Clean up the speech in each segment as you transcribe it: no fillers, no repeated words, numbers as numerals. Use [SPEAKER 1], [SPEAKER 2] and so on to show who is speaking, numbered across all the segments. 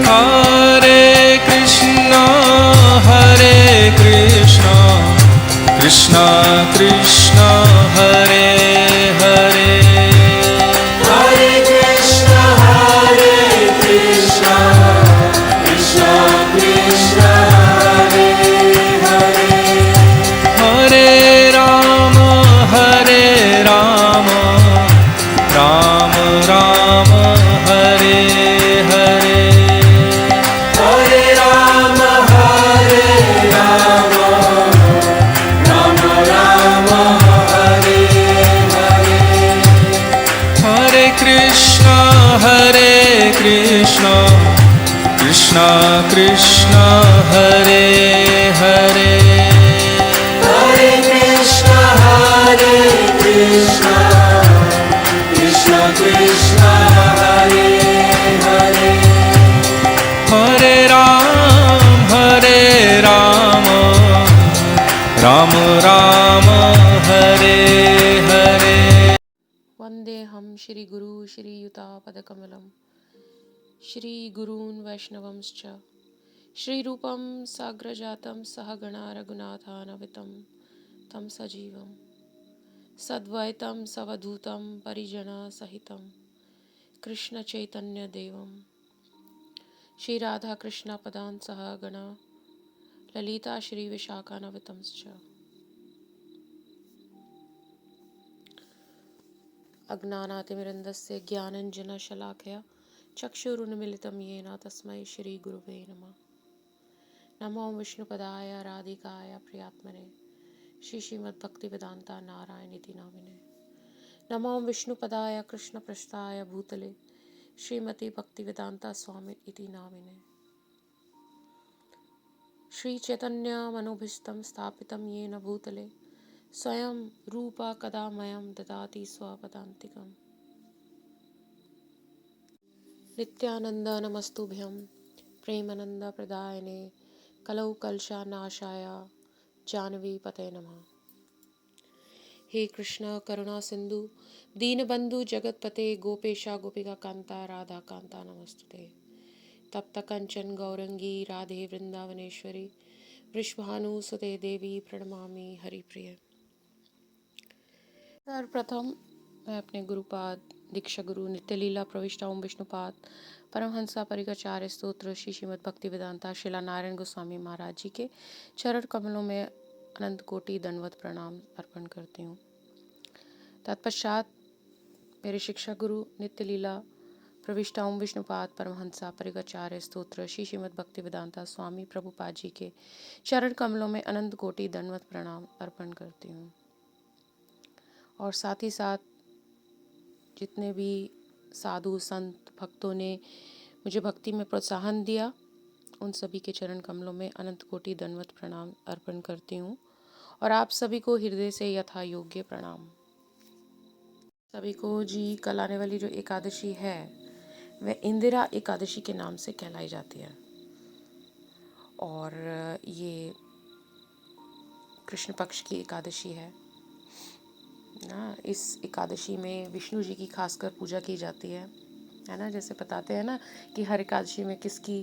[SPEAKER 1] हरे कृष्णा कृष्णा कृष्णा हरे हरे
[SPEAKER 2] हरे कृष्णा कृष्णा कृष्णा हरे हरे
[SPEAKER 1] हरे राम राम राम हरे हरे
[SPEAKER 2] हरे राम राम राम हरे हरे
[SPEAKER 1] हरे कृष्णा कृष्णा कृष्णा हरे हरे
[SPEAKER 2] हरे कृष्णा कृष्णा कृष्णा हरे हरे
[SPEAKER 1] हरे राम राम राम हरे हरे
[SPEAKER 3] वन्देऽहं श्रीगुरू श्रीयुतापदकमलं श्रीगुरून् वैष्णवंश्च श्रीरूपं साग्रजातं सहगणा रघुनाथान्वितं तं सजीवं सद्वैतं सवधूतं परिजनसहितं कृष्णचैतन्यदेवं श्रीराधाकृष्णपदान् सहगणा ललिता श्रीविशाखान्वितंश्च अज्ञानातिमिरन्दस्य ज्ञानञ्जनशलाकया चक्षुरुन्मिलितं येन तस्मै श्रीगुरुवे नमः। नमो विष्णुपदाय राधिकाय प्रियात्मने श्रीमद्भक्तिवेदान्ता नारायणीति नामिने। नमो विष्णुपदाय कृष्णपृष्ठाय भूतले श्रीमती भक्तिवेदान्ता स्वामी इति नामिने। श्रीचैतन्यमनोभीष्टं स्थापितं येन भूतले स्वयं रूप कदा मह्यं ददाति स्वपदान्तिकम्। नित्यानंद नमस्तुभ्यं प्रेमानंद प्रदायने कलौ कलशानाशाय जानवी पते नमः। हे कृष्ण करुणा सिंधु दीनबंधु जगतपते गोपेशा गोपिका कांता राधा कांता नमस्तुते। तप्त कंचन गौरंगी राधे वृंदावनेश्वरी वृषभानुसुते देवी प्रणमामि हरिप्रिय। सर्वप्रथम मैं अपने गुरुपाद दीक्षा गुरु नित्य लीला प्रविष्टा ओम विष्णुपाद परमहंसा परिकाचार्य स्तोत्र श्री श्रीमद् भक्ति वेदांता शिला नारायण गोस्वामी महाराज जी के चरण कमलों में अनंत कोटि दंडवत प्रणाम अर्पण करती हूँ। तत्पश्चात मेरे शिक्षा गुरु नित्य लीला प्रविष्टा ओम विष्णुपाद परमहंसा परिकाचार्य स्तोत्र श्री श्रीमद् भक्ति वेदांता स्वामी प्रभुपाद जी के चरण कमलों में अनंत कोटि दंडवत प्रणाम अर्पण करती हूँ। और साथ ही साथ जितने भी साधु संत भक्तों ने मुझे भक्ति में प्रोत्साहन दिया उन सभी के चरण कमलों में अनंत कोटि दंडवत प्रणाम अर्पण करती हूँ। और आप सभी को हृदय से यथा योग्य प्रणाम। सभी को जी कल आने वाली जो एकादशी है वह इंदिरा एकादशी के नाम से कहलाई जाती है। और ये कृष्ण पक्ष की एकादशी है ना। इस एकादशी में विष्णु जी की खासकर पूजा की जाती है ना। जैसे बताते हैं ना कि हर एकादशी में किसकी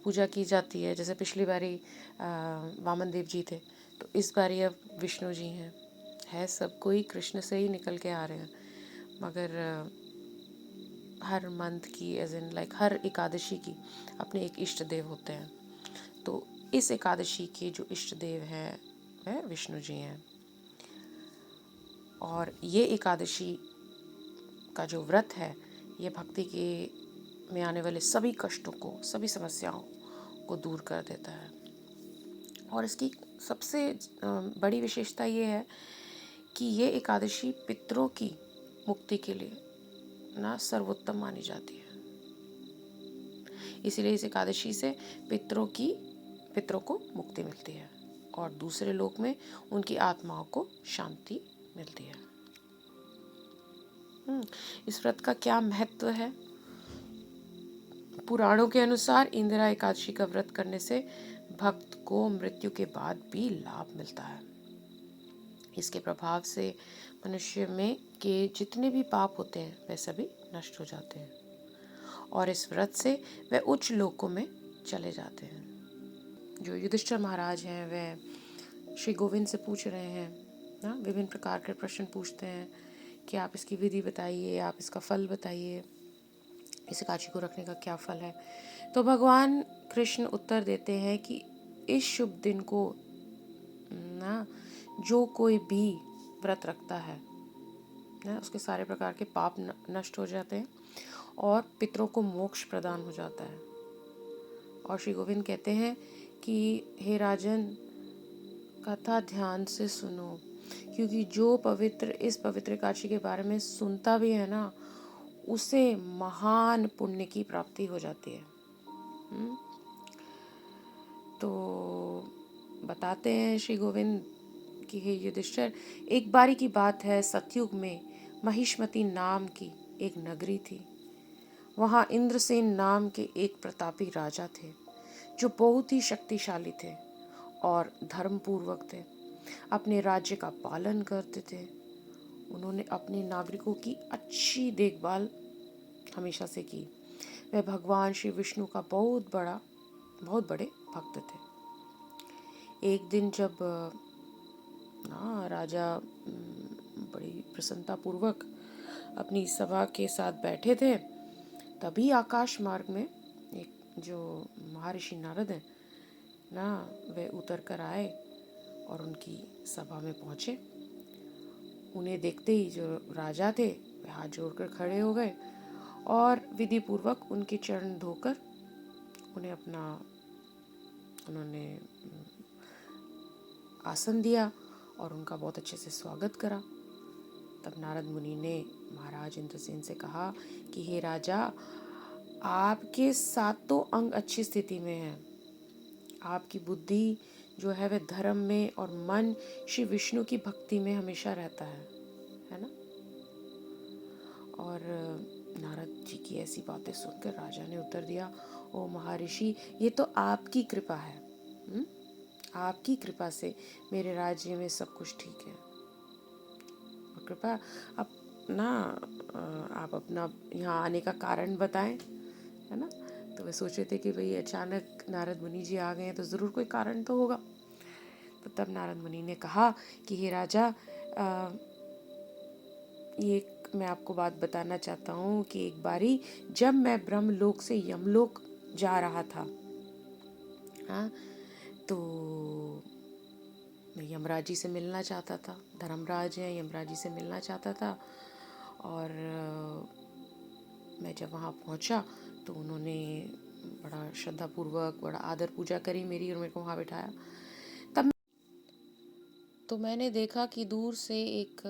[SPEAKER 3] पूजा की जाती है। जैसे पिछली बारी वामन देव जी थे तो इस बारी अब विष्णु जी हैं। है सब कोई कृष्ण से ही निकल के आ रहे हैं मगर हर मंथ की एज इन लाइक हर एकादशी की अपने एक इष्ट देव होते हैं। तो इस एकादशी के जो इष्ट देव हैं वह विष्णु जी हैं। और ये एकादशी का जो व्रत है ये भक्ति के में आने वाले सभी कष्टों को सभी समस्याओं को दूर कर देता है। और इसकी सबसे बड़ी विशेषता ये है कि ये एकादशी पितरों की मुक्ति के लिए ना सर्वोत्तम मानी जाती है। इसीलिए इस एकादशी से पितरों को मुक्ति मिलती है और दूसरे लोक में उनकी आत्माओं को शांति मिलती है। इस व्रत का क्या महत्व है? पुराणों के अनुसार इंदिरा एकादशी का व्रत करने से भक्त को मृत्यु के बाद भी लाभ मिलता है। इसके प्रभाव से मनुष्य में के जितने भी पाप होते हैं वे सभी नष्ट हो जाते हैं। और इस व्रत से वे उच्च लोकों में चले जाते हैं। जो युधिष्ठिर महाराज हैं वे श्री गोविंद से पूछ रहे हैं ना, विभिन्न प्रकार के प्रश्न पूछते हैं कि आप इसकी विधि बताइए, आप इसका फल बताइए, इस एकादशी को रखने का क्या फल है। तो भगवान कृष्ण उत्तर देते हैं कि इस शुभ दिन को ना जो कोई भी व्रत रखता है ना, उसके सारे प्रकार के पाप नष्ट हो जाते हैं और पितरों को मोक्ष प्रदान हो जाता है। और श्री गोविंद कहते हैं कि हे राजन, कथा ध्यान से सुनो, क्योंकि जो पवित्र इस पवित्र एकादशी के बारे में सुनता भी है ना, उसे महान पुण्य की प्राप्ति हो जाती है। तो बताते हैं श्री गोविंद कि हे युधिष्ठिर, एक बारी की बात है, सतयुग में महिष्मती नाम की एक नगरी थी। वहाँ इंद्रसेन नाम के एक प्रतापी राजा थे, जो बहुत ही शक्तिशाली थे और धर्मपूर्वक थे, अपने राज्य का पालन करते थे। उन्होंने अपने नागरिकों की अच्छी देखभाल हमेशा से की। वे भगवान श्री विष्णु का बहुत बड़े भक्त थे। एक दिन जब राजा बड़ी प्रसन्नता पूर्वक अपनी सभा के साथ बैठे थे, तभी आकाश मार्ग में एक जो महर्षि नारद है ना, वे उतर कर आए और उनकी सभा में पहुँचे। उन्हें देखते ही जो राजा थे वे हाथ जोड़कर खड़े हो गए और विधि पूर्वक उनके चरण धोकर उन्होंने आसन दिया और उनका बहुत अच्छे से स्वागत करा। तब नारद मुनि ने महाराज इंद्रसेन से कहा कि हे राजा, आपके सातों अंग अच्छी स्थिति में हैं। आपकी बुद्धि जो है वह धर्म में और मन श्री विष्णु की भक्ति में हमेशा रहता है ना। और नारद जी की ऐसी बातें सुनकर राजा ने उत्तर दिया, ओ महर्षि, ये तो आपकी कृपा है। आपकी कृपा से मेरे राज्य में सब कुछ ठीक है। और कृपा आप अपना यहाँ आने का कारण बताएं, है ना। तो वे सोच रहे थे कि भाई अचानक नारद मुनि जी आ गए हैं तो ज़रूर कोई कारण तो होगा। तो तब नारद मुनि ने कहा कि हे राजा, ये मैं आपको बात बताना चाहता हूँ कि एक बारी जब मैं ब्रह्मलोक से यमलोक जा रहा था, तो मैं यमराज जी से मिलना चाहता था। धर्मराज हैं, यमराज जी से मिलना चाहता था। और मैं जब वहाँ पहुँचा तो उन्होंने बड़ा श्रद्धापूर्वक बड़ा आदर पूजा करी मेरी और मेरे को वहाँ बिठाया। तब तो मैंने देखा कि दूर से एक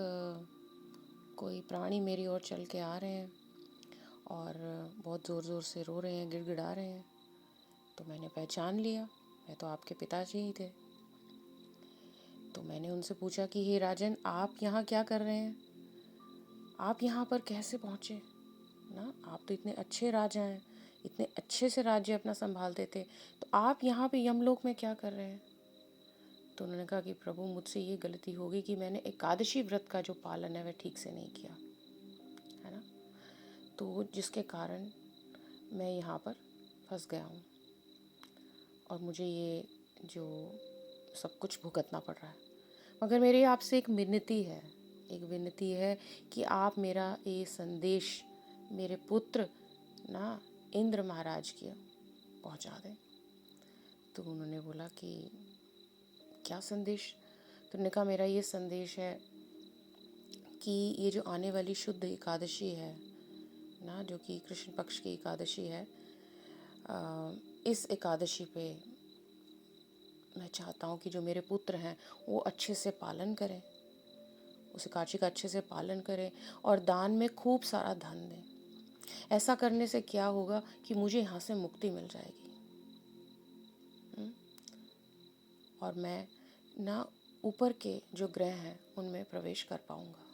[SPEAKER 3] कोई प्राणी मेरी ओर चल के आ रहे हैं और बहुत ज़ोर ज़ोर से रो रहे हैं, गिड़गिड़ा रहे हैं। तो मैंने पहचान लिया, मैं तो आपके पिताजी ही थे। तो मैंने उनसे पूछा कि हे राजन, आप यहाँ क्या कर रहे हैं? आप यहाँ पर कैसे पहुँचे ना? आप तो इतने अच्छे राजा हैं, इतने अच्छे से राज्य अपना संभालते थे, तो आप यहाँ पे यमलोक में क्या कर रहे हैं? तो उन्होंने कहा कि प्रभु, मुझसे ये गलती हो गई कि मैंने एकादशी व्रत का जो पालन है वह ठीक से नहीं किया, है ना। तो जिसके कारण मैं यहाँ पर फंस गया हूँ और मुझे ये जो सब कुछ भुगतना पड़ रहा है। मगर मेरी आपसे एक विनती है कि आप मेरा ये संदेश मेरे पुत्र ना इंद्र महाराज की पहुँचा दें। तो उन्होंने बोला कि क्या संदेश? तो उन्होंने कहा, मेरा ये संदेश है कि ये जो आने वाली शुद्ध एकादशी है ना, जो कि कृष्ण पक्ष की एकादशी है, इस एकादशी पे मैं चाहता हूँ कि जो मेरे पुत्र हैं वो अच्छे से पालन करें, उस एकादशी का अच्छे से पालन करें और दान में खूब सारा धन दें। ऐसा करने से क्या होगा कि मुझे यहाँ से मुक्ति मिल जाएगी और मैं ना ऊपर के जो ग्रह हैं उनमें प्रवेश कर पाऊँगा।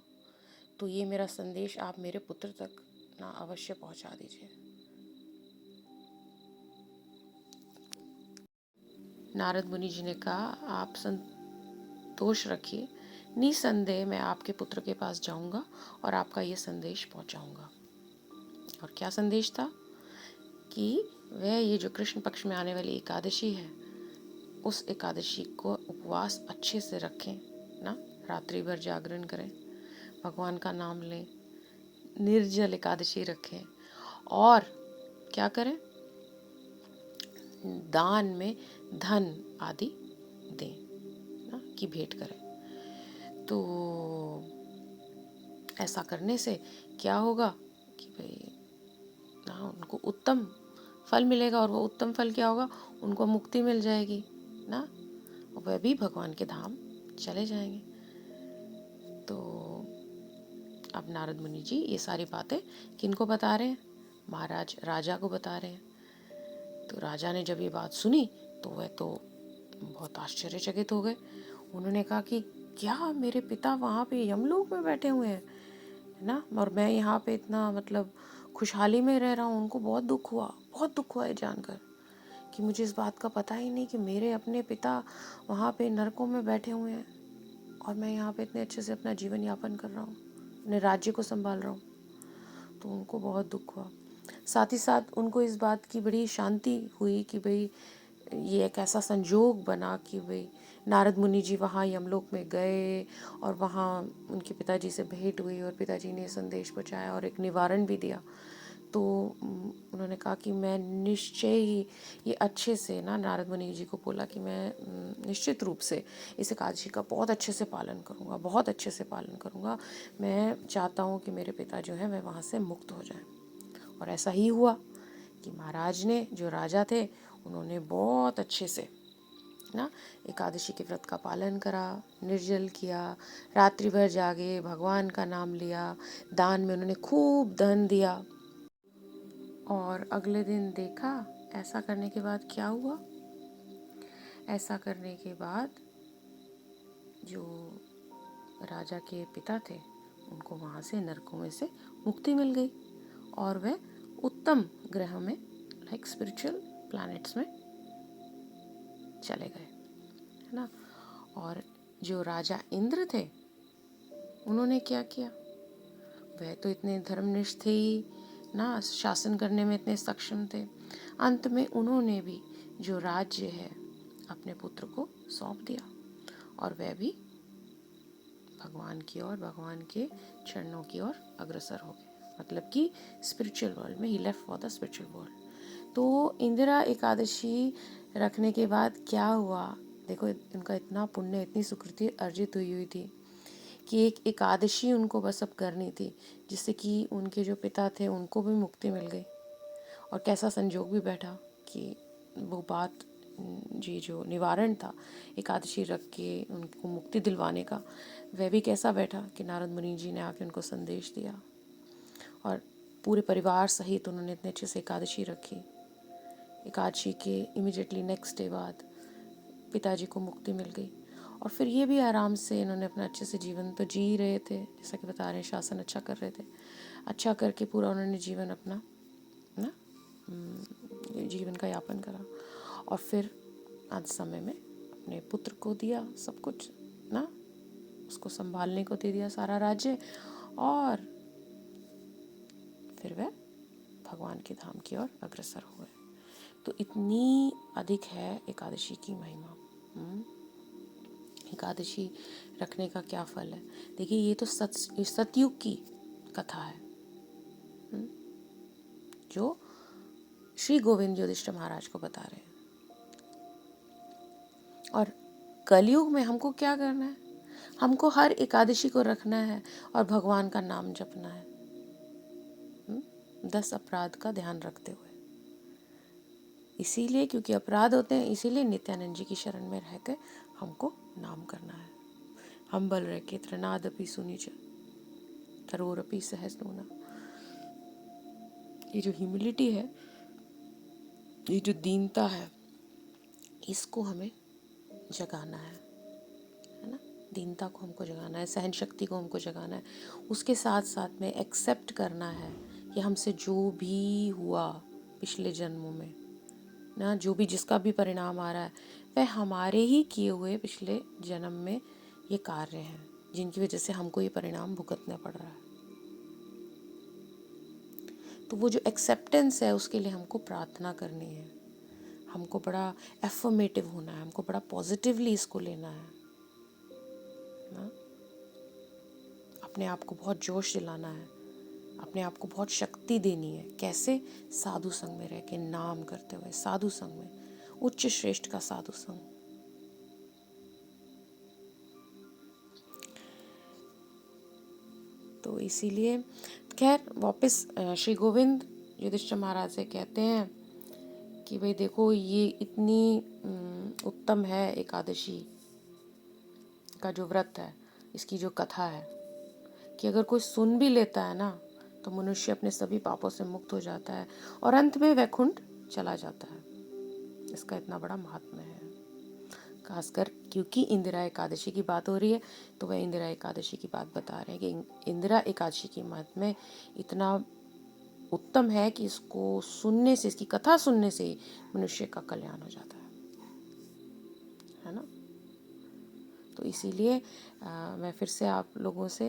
[SPEAKER 3] तो ये मेरा संदेश आप मेरे पुत्र तक ना अवश्य पहुँचा दीजिए। नारद मुनि जी ने कहा, आप संतोष रखिए, निसंदेह मैं आपके पुत्र के पास जाऊंगा और आपका ये संदेश पहुंचाऊंगा। और क्या संदेश था? कि वह ये जो कृष्ण पक्ष में आने वाली एकादशी है, उस एकादशी को उपवास अच्छे से रखें ना, रात्रि भर जागरण करें, भगवान का नाम लें, निर्जल एकादशी रखें और क्या करें, दान में धन आदि दें ना, की भेंट करें। तो ऐसा करने से क्या होगा कि भाई ना उनको उत्तम फल मिलेगा, और वो उत्तम फल क्या होगा, उनको मुक्ति मिल जाएगी ना, वह भी भगवान के धाम चले जाएंगे। तो अब नारद मुनि जी ये सारी बातें किनको बता रहे हैं, महाराज राजा को बता रहे हैं। तो राजा ने जब ये बात सुनी तो वह तो बहुत आश्चर्यचकित हो गए। उन्होंने कहा कि क्या मेरे पिता वहाँ पे यमलोक में बैठे हुए हैं, है ना, और मैं यहाँ पे इतना मतलब खुशहाली में रह रहा हूँ। उनको बहुत दुख हुआ ये जानकर कि मुझे इस बात का पता ही नहीं कि मेरे अपने पिता वहाँ पे नरकों में बैठे हुए हैं और मैं यहाँ पे इतने अच्छे से अपना जीवन यापन कर रहा हूँ, अपने राज्य को संभाल रहा हूँ। तो उनको बहुत दुख हुआ। साथ ही साथ उनको इस बात की बड़ी शांति हुई कि भाई ये एक ऐसा संजोग बना कि भाई नारद मुनि जी वहाँ यमलोक में गए और वहाँ उनके पिताजी से भेंट हुई और पिताजी ने संदेश पहुँचाया और एक निवारण भी दिया। तो उन्होंने कहा कि मैं निश्चय ही ये अच्छे से ना, नारद मुनि जी को बोला कि मैं निश्चित रूप से इस एकादशी का बहुत अच्छे से पालन करूँगा, बहुत अच्छे से पालन करूँगा। मैं चाहता हूँ कि मेरे पिता जो हैं वह वहाँ से मुक्त हो जाएं। और ऐसा ही हुआ कि महाराज ने, जो राजा थे, उन्होंने बहुत अच्छे से ना एकादशी के व्रत का पालन करा, निर्जल किया, रात्रि भर जागे, भगवान का नाम लिया, दान में उन्होंने खूब धन दिया। और अगले दिन देखा ऐसा करने के बाद क्या हुआ, ऐसा करने के बाद जो राजा के पिता थे उनको वहाँ से नरकों में से मुक्ति मिल गई और वह उत्तम ग्रह में, लाइक स्पिरिचुअल प्लैनेट्स में चले गए, है ना। और जो राजा इंद्र थे उन्होंने क्या किया, वह तो इतने धर्मनिष्ठ थे ही ना, शासन करने में इतने सक्षम थे। अंत में उन्होंने भी जो राज्य है अपने पुत्र को सौंप दिया और वह भी भगवान की ओर, भगवान के चरणों की ओर अग्रसर हो गए। मतलब कि स्पिरिचुअल वर्ल्ड में ही left for the spiritual world. तो इंदिरा एकादशी रखने के बाद क्या हुआ, देखो इनका इतना पुण्य, इतनी सुकृति अर्जित हुई थी कि एक एकादशी उनको बस अब करनी थी, जिससे कि उनके जो पिता थे उनको भी मुक्ति मिल गई। और कैसा संजोग भी बैठा कि वो बात जी जो निवारण था एकादशी रख के उनको मुक्ति दिलवाने का, वह भी कैसा बैठा कि नारद मुनि जी ने आके उनको संदेश दिया और पूरे परिवार सहित उन्होंने इतने अच्छे से एकादशी रखी। एकादशी के इमिडिएटली नेक्स्ट डे बाद पिताजी को मुक्ति मिल गई और फिर ये भी आराम से इन्होंने अपना अच्छे से जीवन तो जी रहे थे, जैसा कि बता रहे हैं, शासन अच्छा कर रहे थे। अच्छा करके पूरा उन्होंने जीवन अपना ना जीवन का यापन करा और फिर अंत समय में अपने पुत्र को दिया सब कुछ ना, उसको संभालने को दे दिया सारा राज्य, और फिर वह भगवान के धाम की ओर अग्रसर हुए। तो इतनी अधिक है एकादशी की महिमा। एकादशी रखने का क्या फल है, देखिए ये तो सतयुग की कथा है जो श्री गोविंद युधिष्ठिर महाराज को बता रहे हैं। और कलयुग में हमको क्या करना है, हमको हर एकादशी को रखना है और भगवान का नाम जपना है 10 अपराध का ध्यान रखते हुए। इसीलिए क्योंकि अपराध होते हैं, इसीलिए नित्यानंद जी की शरण में रह के हमको नाम करना है। हम बल रह के त्रनादपि सुनिच तरोरपि सहस नूना। ये जो ह्यूमिलिटी है, ये जो दीनता है, इसको हमें जगाना है ना। दीनता को हमको जगाना है, सहन शक्ति को हमको जगाना है। उसके साथ साथ में एक्सेप्ट करना है कि हमसे जो भी हुआ पिछले जन्मों में ना, जो भी जिसका भी परिणाम आ रहा है, वह हमारे ही किए हुए पिछले जन्म में ये कार्य हैं जिनकी वजह से हमको ये परिणाम भुगतना पड़ रहा है। तो वो जो एक्सेप्टेंस है उसके लिए हमको प्रार्थना करनी है, हमको बड़ा एफर्मेटिव होना है, हमको बड़ा पॉजिटिवली इसको लेना है ना। अपने आप को बहुत जोश दिलाना है, अपने आप को बहुत शक्ति देनी है। कैसे? साधु संग में रह के, नाम करते हुए, साधु संग में, उच्च श्रेष्ठ का साधु संग। तो इसीलिए खैर वापस श्री गोविंद युधिष्ठिर महाराज से कहते हैं कि भाई देखो ये इतनी उत्तम है एकादशी का जो व्रत है, इसकी जो कथा है, कि अगर कोई सुन भी लेता है ना तो मनुष्य अपने सभी पापों से मुक्त हो जाता है और अंत में वैकुंठ चला जाता है। इसका इतना बड़ा महात्म्य है। खासकर क्योंकि इंदिरा एकादशी की बात हो रही है तो वह इंदिरा एकादशी की बात बता रहे हैं कि इंदिरा एकादशी की महात्म्य इतना उत्तम है कि इसको सुनने से, इसकी कथा सुनने से ही मनुष्य का कल्याण हो जाता है ना। तो इसीलिए मैं फिर से आप लोगों से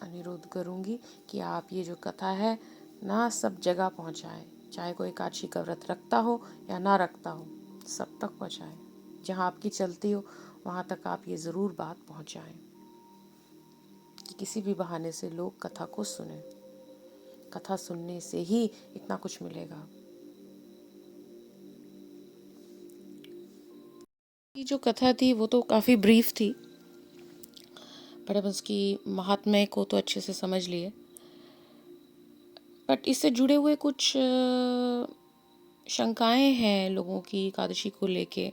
[SPEAKER 3] अनुरोध करूंगी कि आप ये जो कथा है ना सब जगह पहुंचाएं, चाहे कोई एकादशी का व्रत रखता हो या ना रखता हो, सब तक पहुंचाएं। जहां आपकी चलती हो वहां तक आप ये ज़रूर बात पहुंचाएं कि किसी भी बहाने से लोग कथा को सुने। कथा सुनने से ही इतना कुछ मिलेगा। ये जो कथा थी वो तो काफ़ी ब्रीफ थी, पर अब उसकी महात्म्य को तो अच्छे से समझ लिए। बट इससे जुड़े हुए कुछ शंकाएं हैं लोगों की एकादशी को लेके,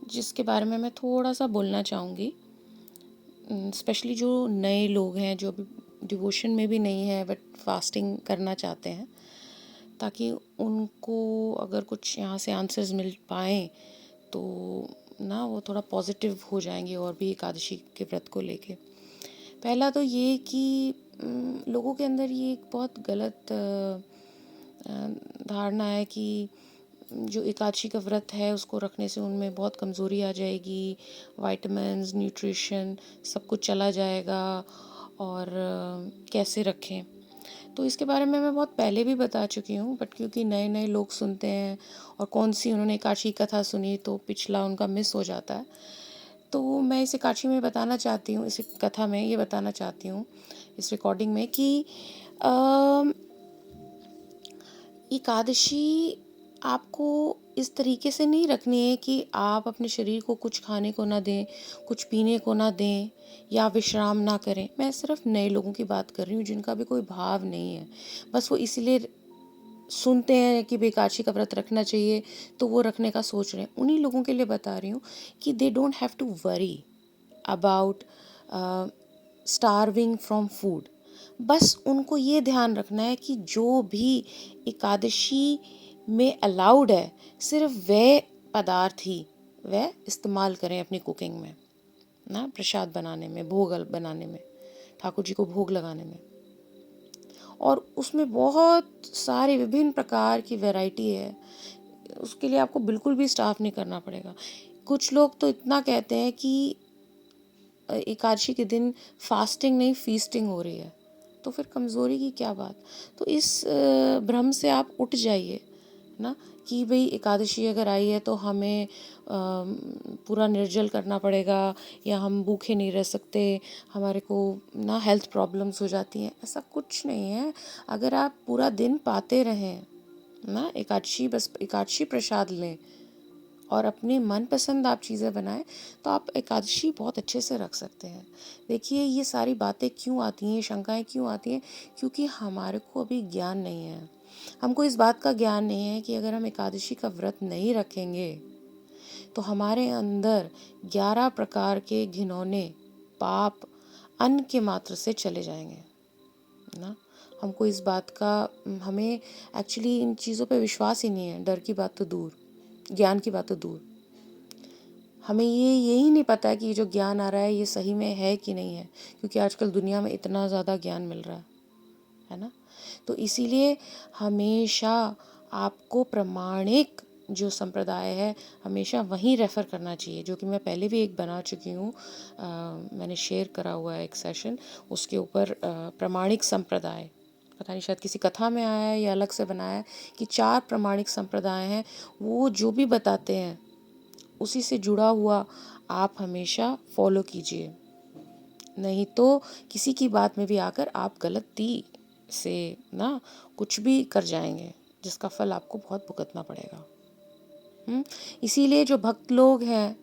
[SPEAKER 3] जिसके बारे में मैं थोड़ा सा बोलना चाहूँगी। स्पेशली जो नए लोग हैं, जो अभी डिवोशन में भी नहीं है बट फास्टिंग करना चाहते हैं, ताकि उनको अगर कुछ यहाँ से आंसर्स मिल पाएँ तो ना वो थोड़ा पॉजिटिव हो जाएंगे और भी एकादशी के व्रत को लेके। पहला तो ये कि लोगों के अंदर ये एक बहुत गलत धारणा है कि जो एकादशी का व्रत है उसको रखने से उनमें बहुत कमज़ोरी आ जाएगी, विटामिन्स, न्यूट्रिशन सब कुछ चला जाएगा और कैसे रखें। तो इसके बारे में मैं बहुत पहले भी बता चुकी हूँ, बट क्योंकि नए नए लोग सुनते हैं और कौन सी उन्होंने एकादशी कथा सुनी तो पिछला उनका मिस हो जाता है। तो मैं इस एकादशी में बताना चाहती हूँ, इस कथा में ये बताना चाहती हूँ, इस रिकॉर्डिंग में कि एकादशी आपको इस तरीके से नहीं रखनी है कि आप अपने शरीर को कुछ खाने को ना दें, कुछ पीने को ना दें या विश्राम ना करें। मैं सिर्फ नए लोगों की बात कर रही हूँ जिनका भी कोई भाव नहीं है, बस वो इसलिए सुनते हैं कि एकादशी का व्रत रखना चाहिए तो वो रखने का सोच रहे हैं। उन्हीं लोगों के लिए बता रही हूँ कि they don't have to worry about starving from food. बस उनको ये ध्यान रखना है कि जो भी एकादशी में अलाउड है सिर्फ वह पदार्थ ही वह इस्तेमाल करें अपनी कुकिंग में ना, प्रसाद बनाने में, भोग बनाने में, ठाकुर जी को भोग लगाने में। और उसमें बहुत सारे विभिन्न प्रकार की वैरायटी है, उसके लिए आपको बिल्कुल भी स्टाफ नहीं करना पड़ेगा। कुछ लोग तो इतना कहते हैं कि एकादशी के दिन फास्टिंग नहीं फीस्टिंग हो रही है, तो फिर कमज़ोरी की क्या बात। तो इस भ्रम से आप उठ जाइए ना कि भाई एकादशी अगर आई है तो हमें पूरा निर्जल करना पड़ेगा या हम भूखे नहीं रह सकते, हमारे को ना हेल्थ प्रॉब्लम्स हो जाती हैं। ऐसा कुछ नहीं है। अगर आप पूरा दिन पाते रहें ना एकादशी, बस एकादशी प्रसाद लें और अपने मनपसंद आप चीज़ें बनाएं तो आप एकादशी बहुत अच्छे से रख सकते हैं। देखिए ये सारी बातें क्यों आती हैं, शंकाएं क्यों आती हैं, क्योंकि हमारे को अभी ज्ञान नहीं है। हमको इस बात का ज्ञान नहीं है कि अगर हम एकादशी का व्रत नहीं रखेंगे तो हमारे अंदर 11 प्रकार के घिनौने पाप अन्न के मात्र से चले जाएंगे ना। हमको इस बात का, हमें एक्चुअली इन चीज़ों पे विश्वास ही नहीं है। डर की बात तो दूर, ज्ञान की बात तो दूर, हमें यही नहीं पता है कि ये जो ज्ञान आ रहा है ये सही में है कि नहीं है, क्योंकि आजकल दुनिया में इतना ज़्यादा ज्ञान मिल रहा है ना। तो इसीलिए हमेशा आपको प्रमाणिक जो संप्रदाय है हमेशा वहीं रेफ़र करना चाहिए, जो कि मैं पहले भी एक बना चुकी हूँ। मैंने शेयर करा हुआ है एक सेशन उसके ऊपर, प्रमाणिक संप्रदाय पता नहीं शायद किसी कथा में आया है या अलग से बनाया है कि 4 प्रामाणिक संप्रदाय हैं, वो जो भी बताते हैं उसी से जुड़ा हुआ आप हमेशा फॉलो कीजिए, नहीं तो किसी की बात में भी आकर आप गलती से ना कुछ भी कर जाएंगे, जिसका फल आपको बहुत भुगतना पड़ेगा। इसीलिए जो भक्त लोग हैं,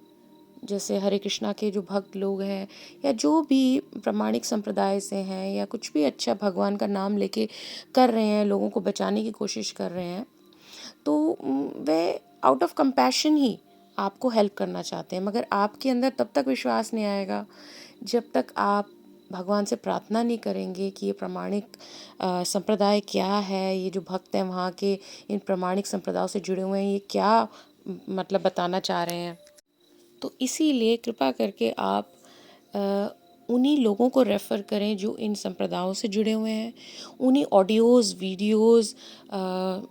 [SPEAKER 3] जैसे हरे कृष्णा के जो भक्त लोग हैं या जो भी प्रामाणिक संप्रदाय से हैं या कुछ भी अच्छा भगवान का नाम लेके कर रहे हैं, लोगों को बचाने की कोशिश कर रहे हैं, तो वे आउट ऑफ कंपैशन ही आपको हेल्प करना चाहते हैं। मगर आपके अंदर तब तक विश्वास नहीं आएगा जब तक आप भगवान से प्रार्थना नहीं करेंगे कि ये प्रामाणिक संप्रदाय क्या है, ये जो भक्त हैं वहाँ के इन प्रामाणिक संप्रदायों से जुड़े हुए हैं, ये क्या मतलब बताना चाह रहे हैं। तो इसीलिए कृपा करके आप उन्हीं लोगों को रेफ़र करें जो इन संप्रदायों से जुड़े हुए हैं, उन्हीं ऑडियोज़, वीडियोज़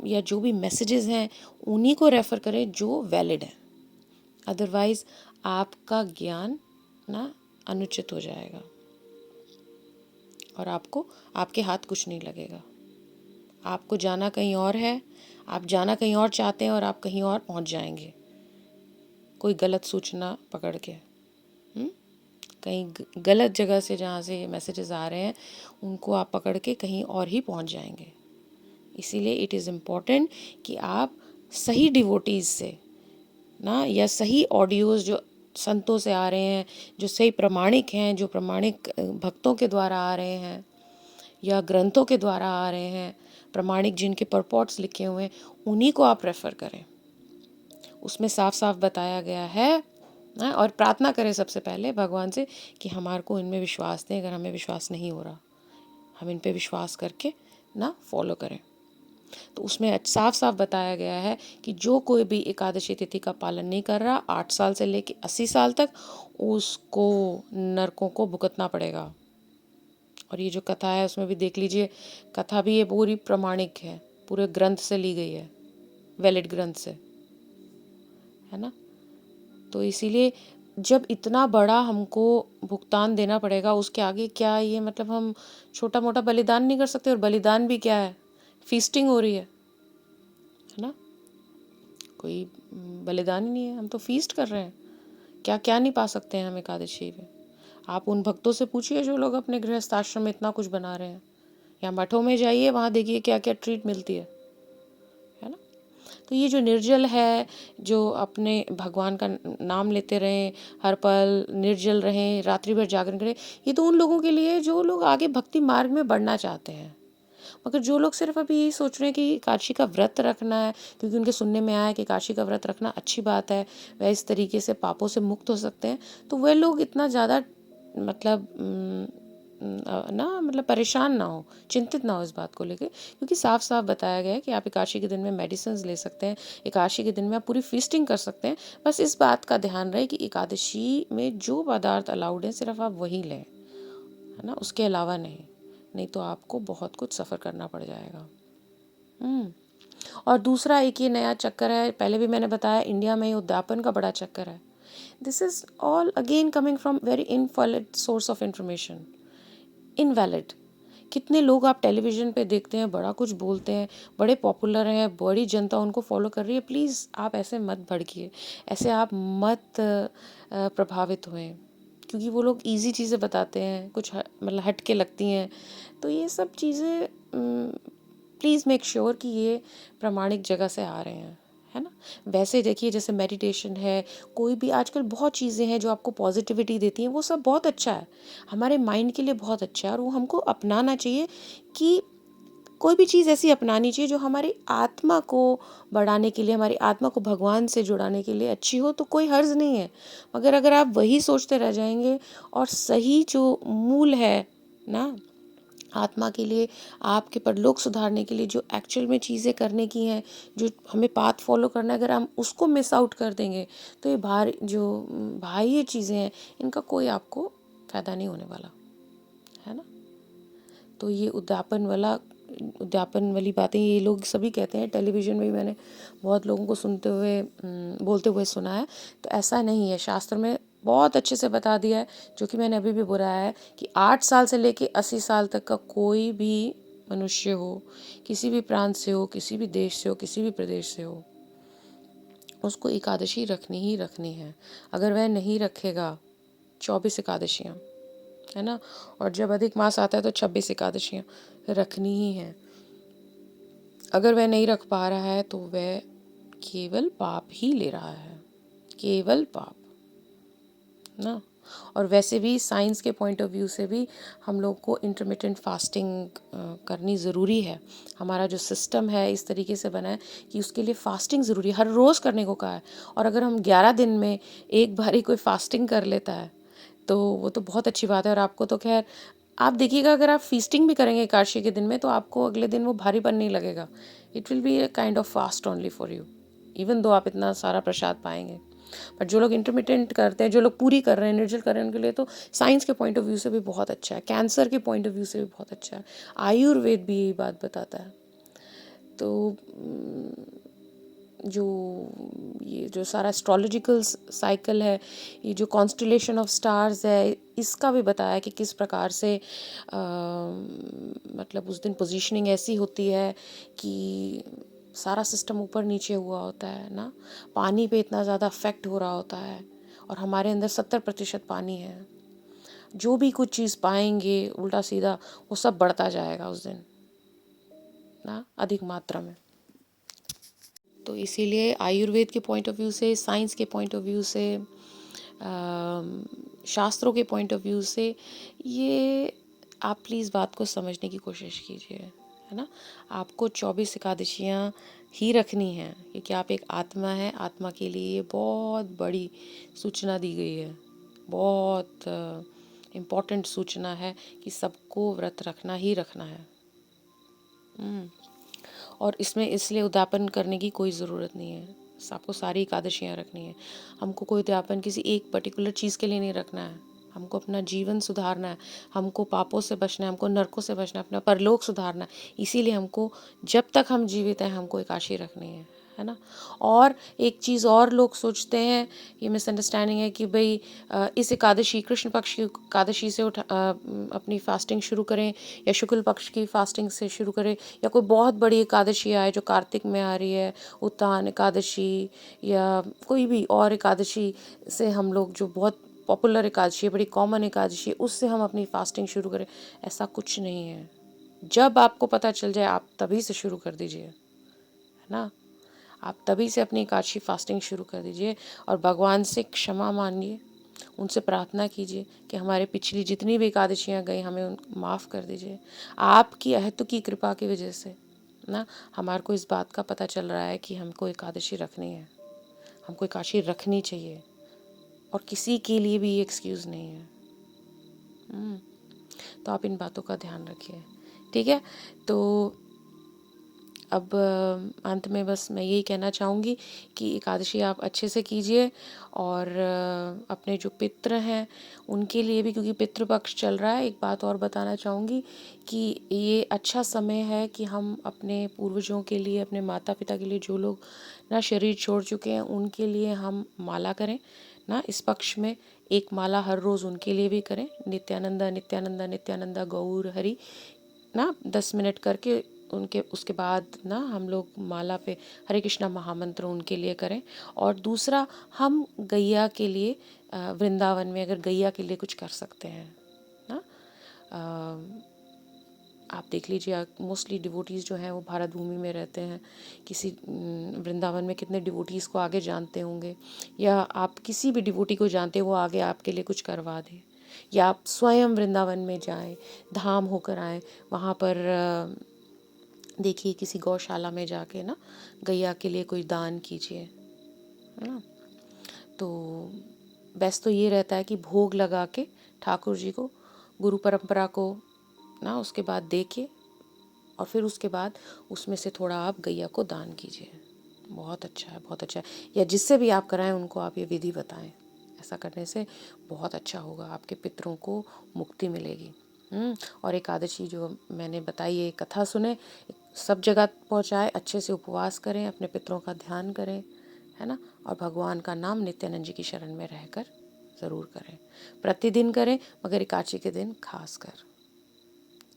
[SPEAKER 3] या जो भी मैसेजेस हैं उन्हीं को रेफ़र करें जो वैलिड हैं। अदरवाइज़ आपका ज्ञान ना अनुचित हो जाएगा और आपको आपके हाथ कुछ नहीं लगेगा। आपको जाना कहीं और है, आप जाना कहीं और चाहते हैं और आप कहीं और पहुंच जाएंगे कोई गलत सूचना पकड़ के। कहीं गलत जगह से जहाँ से ये मैसेजेस आ रहे हैं उनको आप पकड़ के कहीं और ही पहुंच जाएंगे। इसीलिए इट इज़ इम्पॉर्टेंट कि आप सही डिवोटीज़ से ना या सही ऑडियोज़ जो संतों से आ रहे हैं, जो सही प्रामाणिक हैं, जो प्रामाणिक भक्तों के द्वारा आ रहे हैं या ग्रंथों के द्वारा आ रहे हैं, प्रामाणिक जिनके परपॉट्स लिखे हुए हैं, उन्हीं को आप रेफ़र करें। उसमें साफ साफ बताया गया है ना। और प्रार्थना करें सबसे पहले भगवान से कि हमारे को इनमें विश्वास दें। अगर हमें विश्वास नहीं हो रहा, हम इन पे विश्वास करके ना फॉलो करें। तो उसमें साफ साफ बताया गया है कि जो कोई भी एकादशी तिथि का पालन नहीं कर रहा 8 साल से लेके 80 साल तक, उसको नरकों को भुगतना पड़ेगा। और ये जो कथा है उसमें भी देख लीजिए, कथा भी ये पूरी प्रामाणिक है, पूरे ग्रंथ से ली गई है, वैलिड ग्रंथ से, है ना। तो इसीलिए जब इतना बड़ा हमको भुगतान देना पड़ेगा, उसके आगे क्या ये मतलब हम छोटा मोटा बलिदान नहीं कर सकते। और बलिदान भी क्या है, फीस्टिंग हो रही है ना। कोई बलिदान ही नहीं है, हम तो फीस्ट कर रहे हैं। क्या क्या नहीं पा सकते हैं हम एकादशी में। आप उन भक्तों से पूछिए जो लोग अपने गृहस्थ आश्रम में इतना कुछ बना रहे हैं, या मठों में जाइए, वहाँ देखिए क्या क्या ट्रीट मिलती है ना। तो ये जो निर्जल है, जो अपने भगवान का नाम लेते रहें, हर पल निर्जल रहें, रात्रि भर जागरण करें, ये तो उन लोगों के लिए जो लोग आगे भक्ति मार्ग में बढ़ना चाहते हैं। मगर जो लोग सिर्फ अभी यही सोच रहे हैं कि एकादशी का व्रत रखना है, क्योंकि उनके सुनने में आया है कि एकादशी का व्रत रखना अच्छी बात है, वह इस तरीके से पापों से मुक्त हो सकते हैं, तो वह लोग इतना ज़्यादा मतलब ना मतलब परेशान ना हो, चिंतित ना हो इस बात को लेकर, क्योंकि साफ साफ बताया गया है कि आप एकादशी के दिन में मेडिसिन ले सकते हैं, एकादशी के दिन में आप पूरी फीस्टिंग कर सकते हैं। बस इस बात का ध्यान रहे कि एकादशी में जो पदार्थ अलाउड है सिर्फ आप वही लें, है ना, उसके अलावा नहीं तो आपको बहुत कुछ सफ़र करना पड़ जाएगा। और दूसरा एक ये नया चक्कर है, पहले भी मैंने बताया, इंडिया में उद्यापन का बड़ा चक्कर है। This is all again coming from very invalid source of information. Invalid. कितने लोग आप टेलीविज़न पे देखते हैं, बड़ा कुछ बोलते हैं, बड़े पॉपुलर हैं, बड़ी जनता उनको फॉलो कर रही है। प्लीज़ आप ऐसे मत भड़किए, ऐसे आप मत प्रभावित हुए, क्योंकि वो लोग इजी चीज़ें बताते हैं, कुछ मतलब हट के लगती हैं। तो ये सब चीज़ें प्लीज़ मेक श्योर कि ये प्रामाणिक जगह से आ रहे हैं, है ना। वैसे देखिए, जैसे मेडिटेशन है, कोई भी आजकल बहुत चीज़ें हैं जो आपको पॉजिटिविटी देती हैं, वो सब बहुत अच्छा है, हमारे माइंड के लिए बहुत अच्छा है, और वो हमको अपनाना चाहिए। कि कोई भी चीज़ ऐसी अपनानी चाहिए जो हमारी आत्मा को बढ़ाने के लिए, हमारी आत्मा को भगवान से जुड़ाने के लिए अच्छी हो, तो कोई हर्ज नहीं है। मगर अगर आप वही सोचते रह जाएंगे और सही जो मूल है ना आत्मा के लिए, आपके परलोक सुधारने के लिए, जो एक्चुअल में चीज़ें करने की हैं, जो हमें पाथ फॉलो करना है, अगर हम उसको मिस आउट कर देंगे तो ये बाह्य चीज़ें हैं, इनका कोई आपको फ़ायदा नहीं होने वाला, है ना। तो ये उद्यापन वाली बातें ये लोग सभी कहते हैं, टेलीविज़न में भी मैंने बहुत लोगों को बोलते हुए सुना है। तो ऐसा नहीं है, शास्त्र में बहुत अच्छे से बता दिया है, जो कि मैंने अभी भी बोला है, कि 8 साल से लेके 80 साल तक का कोई भी मनुष्य हो, किसी भी प्रांत से हो, किसी भी देश से हो, किसी भी प्रदेश से हो, उसको एकादशी रखनी ही रखनी है। अगर वह नहीं रखेगा 24 एकादशियाँ, है ना, और जब अधिक मास आता है तो 26 एकादशियाँ रखनी ही है। अगर वह नहीं रख पा रहा है तो वह केवल पाप ही ले रहा है, केवल पाप ना। और वैसे भी साइंस के पॉइंट ऑफ व्यू से भी हम लोग को इंटरमिटेंट फास्टिंग करनी ज़रूरी है। हमारा जो सिस्टम है इस तरीके से बना है कि उसके लिए फास्टिंग ज़रूरी है, हर रोज़ करने को कहा है। और अगर हम 11 दिन में एक बार ही कोई फास्टिंग कर लेता है तो वो तो बहुत अच्छी बात है। और आपको तो खैर, आप देखिएगा अगर आप फीस्टिंग भी करेंगे एकादशी के दिन में तो आपको अगले दिन वो भारीपन नहीं लगेगा। It will be a kind of fast only for you, even though आप इतना सारा प्रसाद पाएंगे। बट जो लोग इंटरमिटेंट करते हैं, जो लोग पूरी कर रहे हैं, निर्जल कर रहे हैं, उनके लिए तो साइंस के पॉइंट ऑफ व्यू से भी बहुत अच्छा है, कैंसर के पॉइंट ऑफ व्यू से भी बहुत अच्छा है। आयुर्वेद भी यही बात बताता है। तो जो ये जो सारा एस्ट्रोलॉजिकल साइकिल है, ये जो कॉन्स्टलेशन ऑफ स्टार्स है, इसका भी बताया कि किस प्रकार से मतलब उस दिन पोजीशनिंग ऐसी होती है कि सारा सिस्टम ऊपर नीचे हुआ होता है ना, पानी पे इतना ज़्यादा अफेक्ट हो रहा होता है और हमारे अंदर 70% पानी है। जो भी कुछ चीज़ पाएंगे उल्टा सीधा वो सब बढ़ता जाएगा उस दिन ना, अधिक मात्रा में। तो इसीलिए आयुर्वेद के पॉइंट ऑफ व्यू से, साइंस के पॉइंट ऑफ व्यू से, शास्त्रों के पॉइंट ऑफ व्यू से, ये आप प्लीज़ बात को समझने की कोशिश कीजिए, है ना। आपको 24 एकादशियाँ ही रखनी है क्योंकि आप एक आत्मा है। आत्मा के लिए बहुत बड़ी सूचना दी गई है, बहुत इम्पोर्टेंट सूचना है कि सबको व्रत रखना ही रखना है। और इसमें इसलिए उद्यापन करने की कोई ज़रूरत नहीं है, आपको सारी एकादशियाँ रखनी है। हमको कोई उद्यापन किसी एक पर्टिकुलर चीज़ के लिए नहीं रखना है। हमको अपना जीवन सुधारना है, हमको पापों से बचना है, हमको नरकों से बचना है, अपना परलोक सुधारना है। इसीलिए हमको जब तक हम जीवित हैं हमको एकादशी रखनी है ना। और एक चीज़ और लोग सोचते हैं, ये मिसअंडरस्टैंडिंग है कि भाई इस एकादशी, कृष्ण पक्ष की एकादशी से अपनी फास्टिंग शुरू करें या शुक्ल पक्ष की फास्टिंग से शुरू करें, या कोई बहुत बड़ी एकादशी आए जो कार्तिक में आ रही है, उत्तान एकादशी या कोई भी और एकादशी से हम लोग, जो बहुत पॉपुलर एकादशी है, बड़ी कॉमन एकादशी है, उससे हम अपनी फास्टिंग शुरू करें। ऐसा कुछ नहीं है। जब आपको पता चल जाए आप तभी से शुरू कर दीजिए, है ना। आप तभी से अपनी एकादशी फास्टिंग शुरू कर दीजिए और भगवान से क्षमा मांगिए, उनसे प्रार्थना कीजिए कि हमारे पिछली जितनी भी एकादशियाँ गई हमें माफ़ कर दीजिए। आपकी अहेतु की कृपा की वजह से ना हमारे को इस बात का पता चल रहा है कि हमको एकादशी रखनी है, हमको एकादशी रखनी चाहिए और किसी के लिए भी ये एक्सक्यूज़ नहीं है। तो आप इन बातों का ध्यान रखिए, ठीक है। तो अब अंत में बस मैं यही कहना चाहूँगी कि एकादशी आप अच्छे से कीजिए और अपने जो पितृ हैं उनके लिए भी, क्योंकि पितृपक्ष चल रहा है। एक बात और बताना चाहूँगी कि ये अच्छा समय है कि हम अपने पूर्वजों के लिए, अपने माता पिता के लिए, जो लोग ना शरीर छोड़ चुके हैं, उनके लिए हम माला करें ना। इस पक्ष में एक माला हर रोज़ उनके लिए भी करें, नित्यानंदा नित्यानंदा नित्यानंदा गौर हरि ना 10 मिनट करके उनके, उसके बाद ना हम लोग माला पे हरे कृष्णा महामंत्र उनके लिए करें। और दूसरा, हम गैया के लिए वृंदावन में अगर गैया के लिए कुछ कर सकते हैं ना, आप देख लीजिए, मोस्टली डिवोटीज़ जो हैं वो भारत भूमि में रहते हैं। किसी वृंदावन में कितने डिवोटीज़ को आगे जानते होंगे, या आप किसी भी डिवोटी को जानते हैं वो आगे आपके लिए कुछ करवा दे, या आप स्वयं वृंदावन में जाएं, धाम होकर आएँ, वहाँ पर देखिए किसी गौशाला में जाके ना गैया के लिए कोई दान कीजिए, है ना। तो बेस्ट तो ये रहता है कि भोग लगा के ठाकुर जी को, गुरु परंपरा को ना, उसके बाद देखिए और फिर उसके बाद उसमें से थोड़ा आप गैया को दान कीजिए। बहुत अच्छा है, बहुत अच्छा है। या जिससे भी आप कराएं उनको आप ये विधि बताएं। ऐसा करने से बहुत अच्छा होगा, आपके पितरों को मुक्ति मिलेगी। और एकादशी जो मैंने बताई है, कथा सुने, सब जगह पहुंचाए, अच्छे से उपवास करें, अपने पितरों का ध्यान करें, है ना। और भगवान का नाम नित्यानंद जी की शरण में रहकर ज़रूर करें, प्रतिदिन करें, मगर एकादशी के दिन खास कर,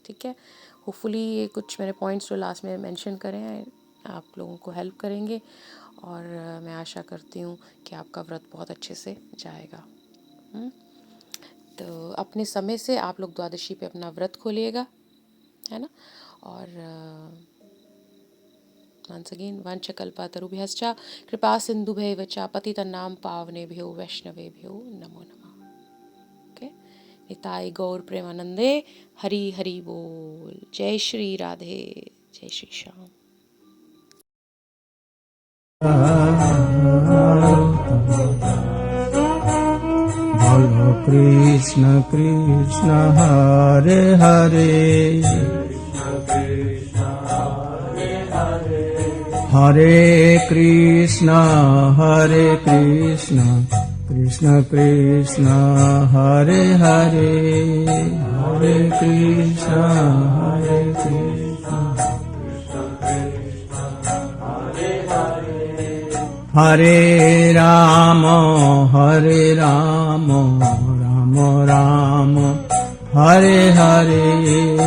[SPEAKER 3] ठीक है। होपफुली ये कुछ मेरे पॉइंट्स जो लास्ट में मेंशन करे हैं आप लोगों को हेल्प करेंगे और मैं आशा करती हूँ कि आपका व्रत बहुत अच्छे से जाएगा। तो अपने समय से आप लोग द्वादशी पे अपना व्रत खोलिएगा, है ना। और वंस अगेन वंशकल्पतरुभ्यश्च कृपा सिन्धुभ्यैव च पतितनां पावनेभ्यो वैष्णवेभ्यो नमो नमः। ओके, निताय गौर प्रेमानंदे, हरि हरि बोल। जय श्री राधे, जय श्री श्याम।
[SPEAKER 4] बोलो कृष्ण कृष्ण हरे हरे, हरे कृष्ण कृष्ण कृष्ण हरे हरे, हरे कृष्ण हरे राम राम राम हरे हरे,